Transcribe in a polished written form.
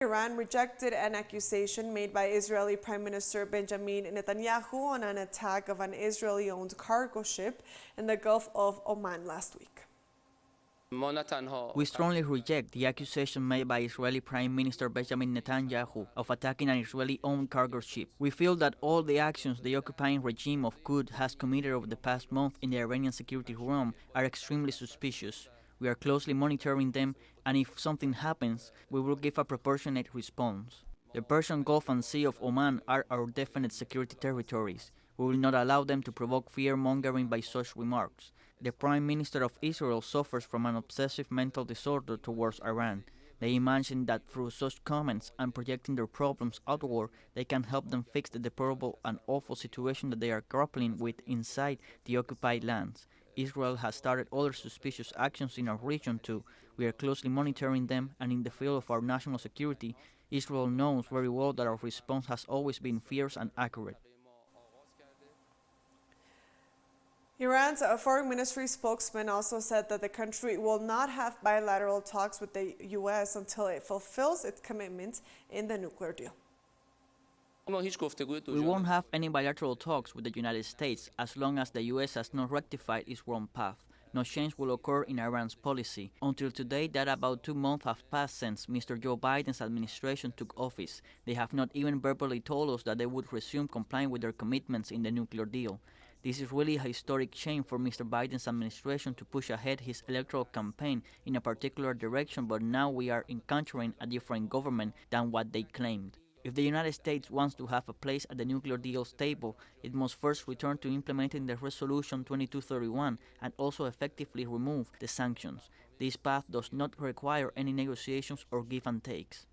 Iran rejected an accusation made by Israeli Prime Minister Benjamin Netanyahu on an attack of an Israeli-owned cargo ship in the Gulf of Oman last week. We strongly reject the accusation made by Israeli Prime Minister Benjamin Netanyahu of attacking an Israeli-owned cargo ship. We feel that all the actions the occupying regime of Quds has committed over the past month in the Iranian security realm are extremely suspicious. We are closely monitoring them, and if something happens, we will give a proportionate response. The Persian Gulf and Sea of Oman are our definite security territories. We will not allow them to provoke fear-mongering by such remarks. The Prime Minister of Israel suffers from an obsessive mental disorder towards Iran. They imagine that through such comments and projecting their problems outward, they can help them fix the deplorable and awful situation that they are grappling with inside the occupied lands. Israel has started other suspicious actions in our region too. We are closely monitoring them, and in the field of our national security, Israel knows very well that our response has always been fierce and accurate. Iran's foreign ministry spokesman also said that the country will not have bilateral talks with the U.S. until it fulfills its commitments in the nuclear deal. We won't have any bilateral talks with the United States as long as the U.S. has not rectified its wrong path. No change will occur in Iran's policy. Until today, that about 2 months have passed since Mr. Joe Biden's administration took office. They have not even verbally told us that they would resume complying with their commitments in the nuclear deal. This is really a historic change for Mr. Biden's administration to push ahead his electoral campaign in a particular direction, but now we are encountering a different government than what they claimed. If the United States wants to have a place at the nuclear deal's table, it must first return to implementing the Resolution 2231 and also effectively remove the sanctions. This path does not require any negotiations or give and takes.